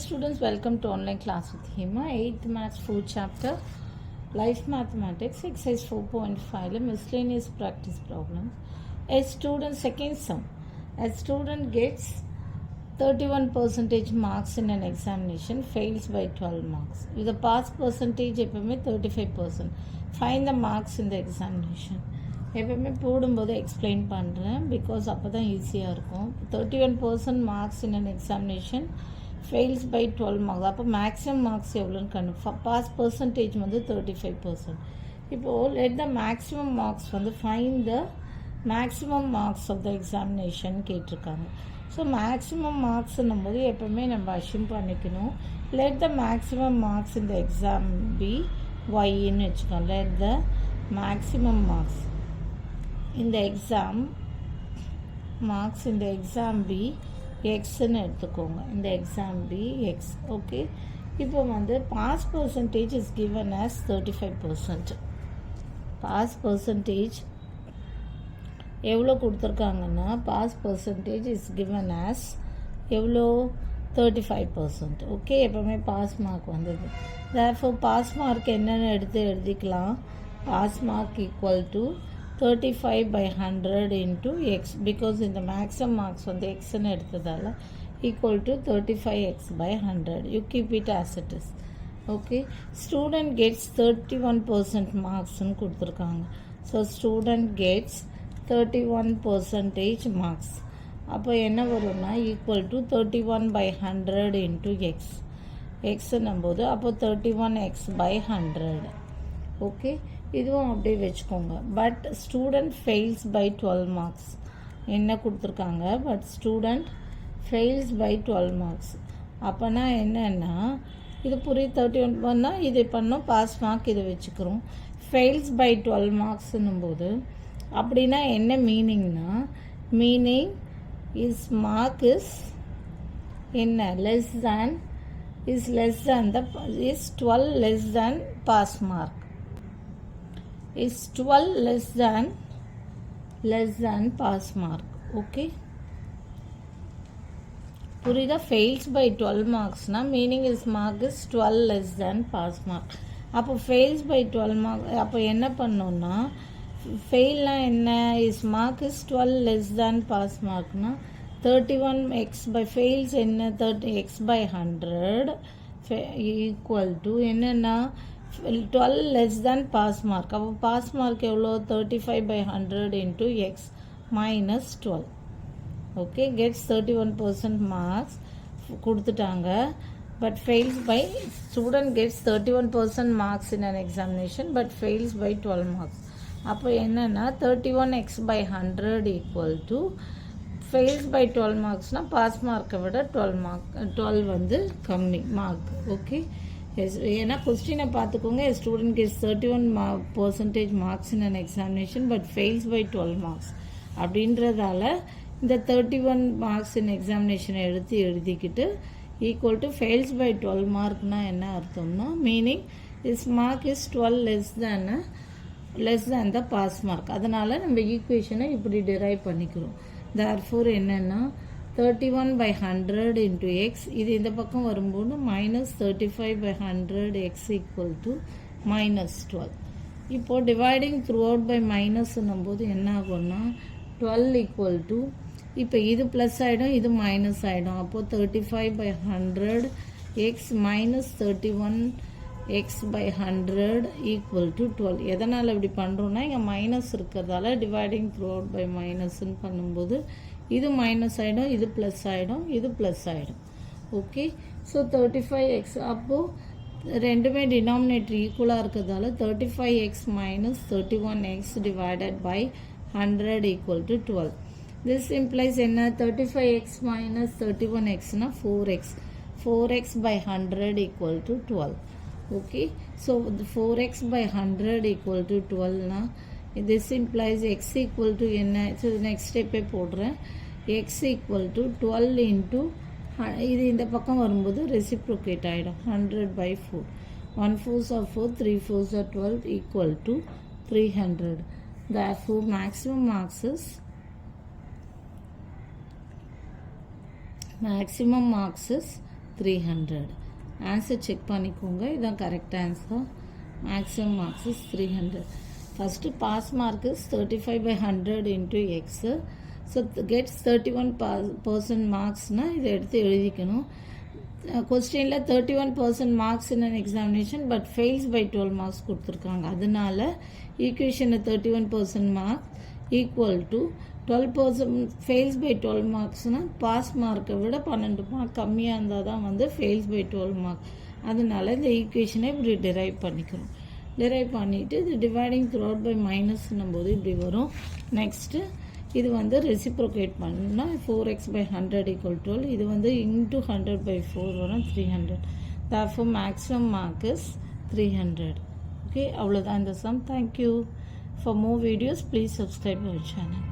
students, welcome to online class with Hima. 8th Maths 4 chapter Life Mathematics exercise 4.5 miscellaneous practice problems. A student, second sum, a student gets 31% marks in an examination, fails by 12 marks. If the pass percentage எப்பவுமே 35%. Find the marks in the examination. எப்பவுமே போடும்போது explain பண்ணுறேன் because அப்போ தான் ஈஸியாக இருக்கும். 31% marks in an examination, fails by 12 marks. அப்போ maximum marks எவ்வளோன்னு கண்டு பாஸ் பர்சன்டேஜ் வந்து 35%. இப்போது லெட் த மேக்ஸிமம் மார்க்ஸ் வந்து find the maximum marks of the examination கேட்டிருக்காங்க. ஸோ மேக்ஸிமம் மார்க்ஸ்ன்னும் போது எப்போவுமே நம்ம அஷ்யூம் பண்ணிக்கணும். லெட் த மேக்ஸிமம் மார்க்ஸ் இந்த எக்ஸாம் பி ஒய்ன்னு வச்சுக்கோங்க. லெட் த மேக்ஸிமம் மார்க்ஸ் இந்த எக்ஸாம் மார்க்ஸ் இந்த எக்ஸாம் பி எக்ஸ்ன்னு எடுத்துக்கோங்க. இந்த எக்ஸாம் பி எக்ஸ். ஓகே, இப்போ வந்து pass percentage is given as 35%. Pass percentage எவ்வளோ கொடுத்துருக்காங்கன்னா pass percentage is given as எவ்வளோ 35%. ஓகே, எப்போவுமே பாஸ் மார்க் வந்தது. தேர்ஃபோர் பாஸ் மார்க் என்னென்னு எழுதிக்கலாம். Pass mark equal to 35 by 100 into x, because in the maximum marks on the x ன்னு எடுத்ததால equal to 35x by 100. You keep it as it is. Okay, student gets 31% marks ன்னு கொடுத்துருக்காங்க. So student gets 31% marks. அப்போ என்ன வரும்னா equal to 31 by 100 into x. x நம்போது அப்போ 31x by 100. Okay, இதுவும் அப்படியே வச்சுக்கோங்க. But student fails by 12 marks என்ன கொடுத்துருக்காங்க. But student fails by 12 marks. அப்போனா என்னன்னா இது 31 பண்ணால் இது பண்ணோம், பாஸ் மார்க் இதை வச்சுக்கிறோம். ஃபெயில்ஸ் பை 12 மார்க்ஸ்ன்னும் போது அப்படின்னா என்ன மீனிங்னா, மீனிங் இஸ் மார்க் இஸ் என்ன less than is less than the is 12 less than pass mark. is 12 less than pass mark. Okay, புரியுதா? fails by 12 marks na meaning is mark is 12 less than pass mark. அப்போ fails by 12 mark அப்போ என்ன பண்ணோம்னா ஃபெயில்னா என்ன is mark is 12 less than pass mark னா 31x by fails என்ன 30x by 100 equal to என்னன்னா 12 less than pass mark. அப்போ pass mark எவ்வளோ 35 by 100 into x minus 12. okay, gets 31% marks கொடுத்துட்டாங்க. but fails by student gets 31% marks in an examination but fails by 12 marks. அப்போ என்னன்னா 31x by 100 equal to fails by 12 marksனா pass mark விட 12 வந்து கம்மி mark. Okay, ஏன்னா கொஸ்டினை பார்த்துக்கோங்க. Student gets 31% marks in an examination but fails by 12 marks அப்படின்றதால இந்த 31 மார்க்ஸ் இன் எக்ஸாமினேஷனை எழுதிக்கிட்டு ஈக்குவல் டு ஃபெயில்ஸ் பை 12 மார்க்னா என்ன அர்த்தம்னா meaning is mark is 12 less than the pass mark. அதனால் நம்ம ஈக்குவேஷனை இப்படி டிரைவ் பண்ணிக்கிறோம். தேர்ஃபோர் என்னென்னா 31 by 100 into x, இது இந்த பக்கம் வரும்போது minus 35 by 100 x equal to minus 12. இப்போ dividing throughout by minus போது என்ன ஆகும்னா 12 equal to இப்போ இது ப்ளஸ் ஆகிடும், இது மைனஸ் ஆகிடும். அப்போது 35 by 100 x minus 31 x by 100 equal to 12. எதனால் இப்படி பண்ணுறோன்னா இங்கே மைனஸ் இருக்கிறதால dividing throughout by minusன்னு பண்ணும்போது இது மைனஸ் ஆகிடும், இது ப்ளஸ் ஆகிடும், இது ப்ளஸ் ஆகிடும். ஓகே, ஸோ 35x அப்போது ரெண்டுமே டினாமினேட்டர் ஈக்குவலாக இருக்கிறதால 35x minus 31x divided by 100 equal to 12. this implies என்ன 35x minus 31xனா 4x. 4x by 100 equal to 12. Okay, so 4x by 100 equal to 12னா this implies x equal to என்ன. So next ஸ்டெப்பே போடுறேன். x equal to 12 into இது இந்த பக்கம் வரும்போது reciprocate ஆகிடும் 100 by 4. 1 4s are 4, 3 4s are 12 equal to 300. Therefore maximum marks is 300. Answer check பண்ணிக்கோங்க. இதுதான் correct answer. Maximum marks is 300. First pass mark is 35/100 into x. So gets 31% மார்க்ஸ்னால் இதை எடுத்து எழுதிக்கணும். கொஸ்டினில் 31% marks in an examination but fails by 12 marks கொடுத்துருக்காங்க. அதனால ஈக்குவேஷனில் 31% mark equal to 12% fails by 12 மார்க்ஸ்னால் பாஸ் மார்க்கை விட 12 மார்க் கம்மியாக இருந்தால் தான் வந்து ஃபெயில்ஸ் பை 12 மார்க். அதனால இந்த ஈக்குவேஷனை இப்படி டிரைவ் பண்ணிக்கிறோம். டிரைவ் பண்ணிவிட்டு இது டிவைடிங் த்ரூ அவுட் பை மைனஸ்னும் போது இப்படி வரும். நெக்ஸ்ட்டு இது வந்து ரெசிப்ரோகேட் பண்ணால் 4x/100 = 12. இது வந்து இன்ட்டு 100/4 வரும் 300. therefore maximum mark is 300. Okay, அவ்வளோதான் இந்த sum. Thank you. For more videos please subscribe our channel.